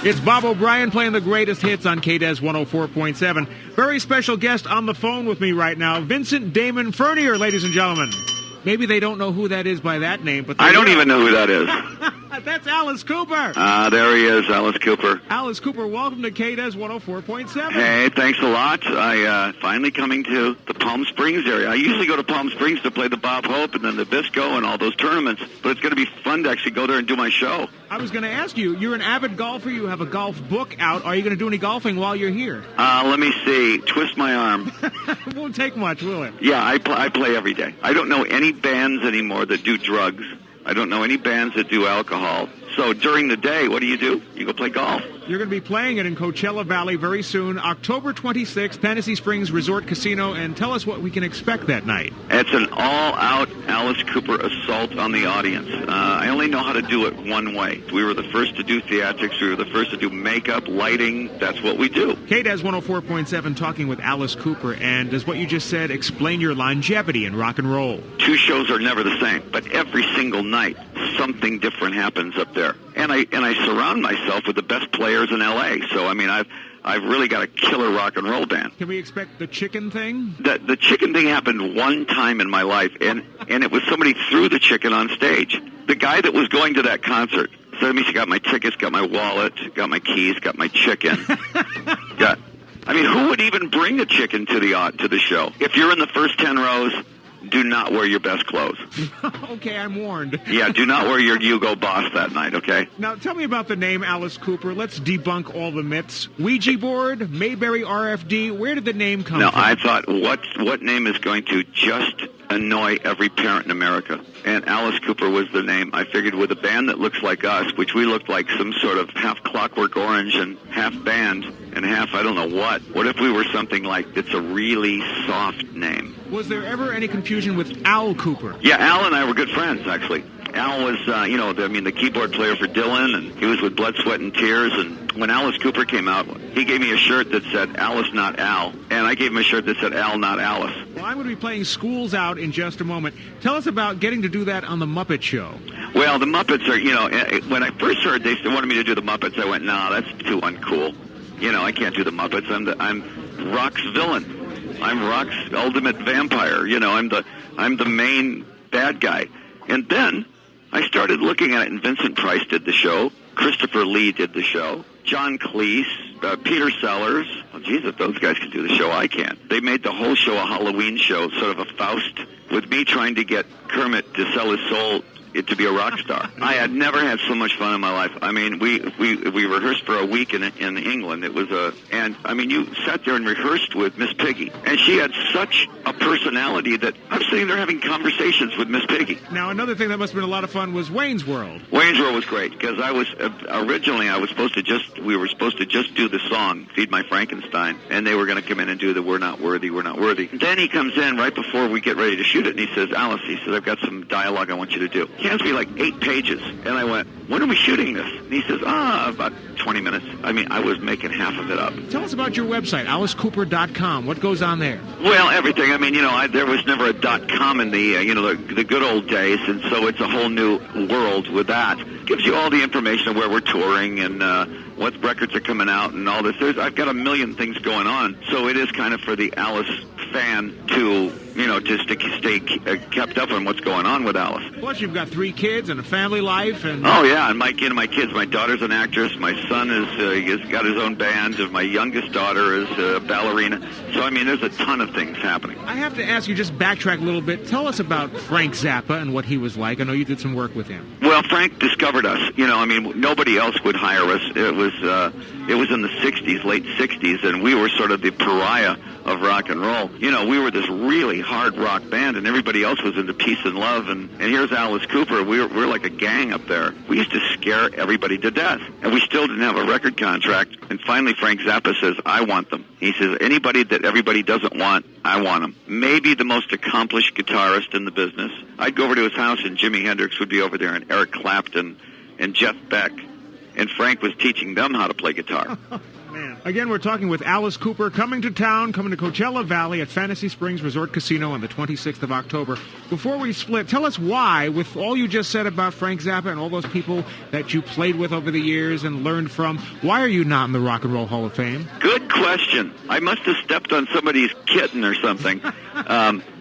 It's Bob O'Brien playing the greatest hits on KDES 104.7. Very special guest on the phone with me right now, Vincent Damon Furnier, ladies and gentlemen. Maybe they don't know who that is by that name, but I don't even know who that is. That's Alice Cooper. There he is, Alice Cooper. Alice Cooper, welcome to KDES 104.7. Hey, thanks a lot. I finally coming to the Palm Springs area. I usually go to Palm Springs to play the Bob Hope and then the Bisco and all those tournaments, but it's going to be fun to actually go there and do my show. I was going to ask you, you're an avid golfer. You have a golf book out. Are you going to do any golfing while you're here? Let me see. Twist my arm. It won't take much, will it? Yeah, I play every day. I don't know any bands anymore that do drugs. I don't know any bands that do alcohol. So during the day, what do? You go play golf. You're going to be playing it in Coachella Valley very soon, October 26th, Fantasy Springs Resort Casino, and tell us what we can expect that night. It's an all-out Alice Cooper assault on the audience. I only know how to do it one way. We were the first to do theatrics. We were the first to do makeup, lighting. That's what we do. KDES 104.7 talking with Alice Cooper, and does what you just said explain your longevity in rock and roll? Two shows are never the same, but every single night something different happens up there. And I surround myself with the best players in L.A. So, I mean, I've really got a killer rock and roll band. Can we expect the chicken thing? The chicken thing happened one time in my life, and it was somebody threw the chicken on stage. The guy that was going to that concert said to me, "She got my tickets, got my wallet, got my keys, got my chicken." Who would even bring a chicken to the show? If you're in the first 10 rows, do not wear your best clothes. Okay, I'm warned. Yeah, do not wear your Hugo Boss that night, okay? Now, tell me about the name Alice Cooper. Let's debunk all the myths. Ouija board, Mayberry RFD, where did the name come from? I thought, what name is going to just annoy every parent in America? And Alice Cooper was the name. I figured with a band that looks like us, which we looked like some sort of half Clockwork Orange and half band and half I don't know what if we were something like, it's a really soft name? Was there ever any confusion with Al Cooper? Yeah, Al and I were good friends, actually. Al was, the keyboard player for Dylan, and he was with Blood, Sweat, and Tears. And when Alice Cooper came out, he gave me a shirt that said Alice, not Al, and I gave him a shirt that said Al, not Alice. Well, I'm going to be playing Schools Out in just a moment. Tell us about getting to do that on The Muppet Show. Well, the Muppets are, when I first heard they wanted me to do the Muppets, I went, no, that's too uncool. I can't do the Muppets. I'm Rock's villain. I'm Rock's ultimate vampire. I'm the main bad guy. And then I started looking at it, and Vincent Price did the show. Christopher Lee did the show. John Cleese, Peter Sellers. Well, geez, if those guys can do the show, I can't. They made the whole show a Halloween show, sort of a Faust, with me trying to get Kermit to sell his soul to be a rock star. I had never had so much fun in my life. I mean, we rehearsed for a week in England. It was you sat there and rehearsed with Miss Piggy, and she had such a personality that I'm sitting there having conversations with Miss Piggy. Now, another thing that must have been a lot of fun was Wayne's World. Wayne's World was great because we were supposed to just do the song Feed My Frankenstein, and they were going to come in and do the We're Not Worthy, We're Not Worthy. Then he comes in right before we get ready to shoot it, and he says, Alice, I've got some dialogue I want you to do. He hands me like 8 pages, and I went, when are we shooting this? And he says, about 20 minutes. I was making half of it up. Tell us about your website, AliceCooper.com. What goes on there? Well, everything. There was never a .com in the good old days, and so it's a whole new world with that. It gives you all the information of where we're touring and what records are coming out and all this. I've got a million things going on, so it is kind of for the Alice fan to just to stay kept up on what's going on with Alice. Plus, you've got 3 kids and a family life, and oh yeah, and my kids. My daughter's an actress. My son has got his own band. And my youngest daughter is a ballerina. So there's a ton of things happening. I have to ask you, just backtrack a little bit. Tell us about Frank Zappa and what he was like. I know you did some work with him. Well, Frank discovered us. Nobody else would hire us. It was in the '60s, late '60s, and we were sort of the pariah of rock and roll. We were this really hard rock band, and everybody else was into peace and love. And here's Alice Cooper. We're like a gang up there. We used to scare everybody to death, and we still didn't have a record contract. And finally, Frank Zappa says, I want them. He says, anybody that everybody doesn't want, I want them. Maybe the most accomplished guitarist in the business. I'd go over to his house, and Jimi Hendrix would be over there, and Eric Clapton, and Jeff Beck. And Frank was teaching them how to play guitar. Man. Again, we're talking with Alice Cooper, coming to Coachella Valley at Fantasy Springs Resort Casino on the 26th of October. Before we split, tell us why, with all you just said about Frank Zappa and all those people that you played with over the years and learned from, why are you not in the Rock and Roll Hall of Fame? Good question. I must have stepped on somebody's kitten or something.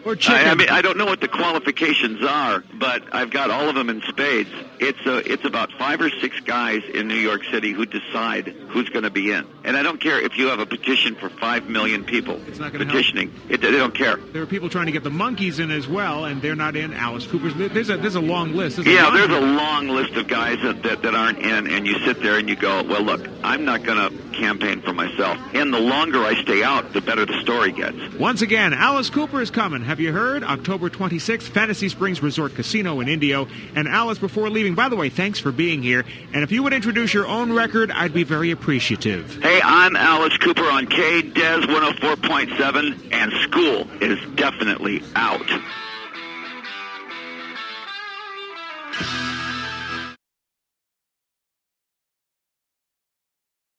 Or chicken. I mean, I don't know what the qualifications are, but I've got all of them in spades. It's about 5 or 6 guys in New York City who decide who's going to be in. And I don't care if you have a petition for 5 million people petitioning. They don't care. There are people trying to get the Monkees in as well, and they're not in. Alice Cooper's. There's a long list. There's a long list of guys that aren't in, and you sit there and you go, well, look, I'm not going to campaign for myself. And the longer I stay out, the better the story gets. Once again, Alice Cooper is coming. Have you heard? October 26th, Fantasy Springs Resort Casino in Indio. And Alice, before leaving, by the way, thanks for being here. And if you would introduce your own record, I'd be very appreciative. Hey, I'm Alice Cooper on KDES 104.7, and school is definitely out.